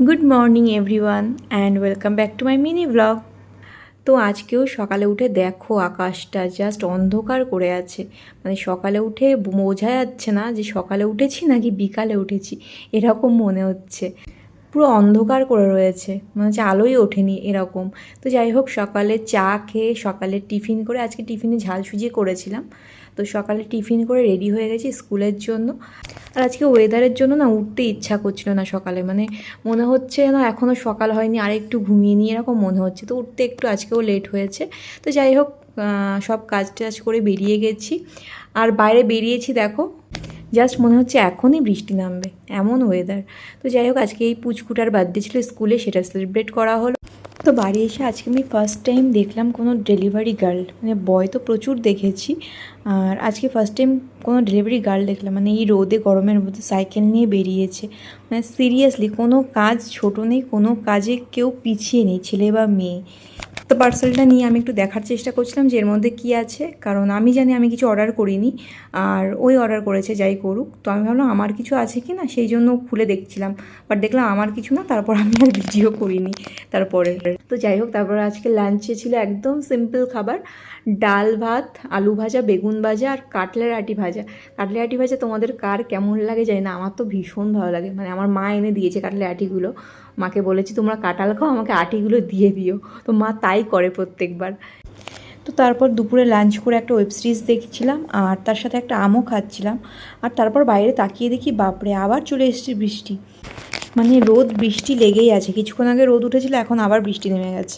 Good morning everyone and welcome back to my mini blog. তো আজকেও সকালে উঠে দেখো আকাশটা জাস্ট অন্ধকার করে আছে। মানে সকালে উঠে বোঝা যাচ্ছে না যে সকালে উঠেছি নাকি বিকালে উঠেছি, এরকম মনে হচ্ছে। পুরো অন্ধকার করে রয়েছে, মনে হচ্ছে আলোই ওঠেনি এরকম। তো যাই হোক, সকালে চা খেয়ে সকালে টিফিন করে, আজকে টিফিনে ঝাল সুজি করেছিলাম। তো সকালে টিফিন করে রেডি হয়ে গেছি স্কুলের জন্য। আর আজকে ওয়েদারের জন্য না উঠতে ইচ্ছা করছিল না সকালে, মানে মনে হচ্ছে না এখনও সকাল হয়নি, আর একটু ঘুমিয়ে নিই এরকম মনে হচ্ছে। তো উঠতে একটু আজকেও লেট হয়েছে। তো যাই হোক, সব কাজ টাজ করে বেরিয়ে গেছি। আর বাইরে বেরিয়েছি দেখো, জাস্ট মনে হচ্ছে এখনই বৃষ্টি নামবে, এমন ওয়েদার। তো যাই হোক, আজকে এই পুচকুটার বার্থডে ছিল স্কুলে, সেটা সেলিব্রেট করা হলো। তো বাড়ি এসে আজকে আমি ফার্স্ট টাইম দেখলাম কোনো ডেলিভারি গার্ল, মানে বয় তো প্রচুর দেখেছি, আর আজকে ফার্স্ট টাইম কোনো ডেলিভারি গার্ল দেখলাম। মানে এই রোদে গরমের মধ্যে সাইকেল নিয়ে বেরিয়েছে। মানে সিরিয়াসলি কোনো কাজ ছোট নেই, কোনো কাজে কেউ পিছিয়ে নেই, ছেলে বা মেয়ে। তো পার্সেলটা নিয়ে আমি একটু দেখার চেষ্টা করছিলাম যে এর মধ্যে কী আছে, কারণ আমি জানি আমি কিছু অর্ডার করিনি, আর ওই অর্ডার করেছে যাই করুক। তো আমি ভাবলাম আমার কিছু আছে কি না, সেই জন্য খুলে দেখছিলাম। বাট দেখলাম আমার কিছু না, তারপর আমি আর ভিডিও করিনি তারপরে। তো যাই হোক, তারপর আজকে লাঞ্চে ছিল একদম সিম্পল খাবার, ডাল ভাত, আলু ভাজা, বেগুন ভাজা আর কাটলের আটি ভাজা। কাটলের আটি ভাজা তোমাদের কার কেমন লাগে জানি না, আমার তো ভীষণ ভালো লাগে। মানে আমার মা এনে দিয়েছে কাটলের আটিগুলো, মাকে বলেছি তোমরা কাঁঠাল খাও, আমাকে আটিগুলো দিয়ে দিও। তো মা তাই করে প্রত্যেকবার। তো তারপর দুপুরে লাঞ্চ করে একটা ওয়েব সিরিজ দেখছিলাম, আর তার সাথে একটা আমও খাচ্ছিলাম। আর তারপর বাইরে তাকিয়ে দেখি বাপরে, আবার চলে এসেছে বৃষ্টি। মানে রোদ বৃষ্টি লেগেই আছে, কিছুক্ষণ আগে রোদ উঠেছিল, এখন আবার বৃষ্টি নেমে গেছে।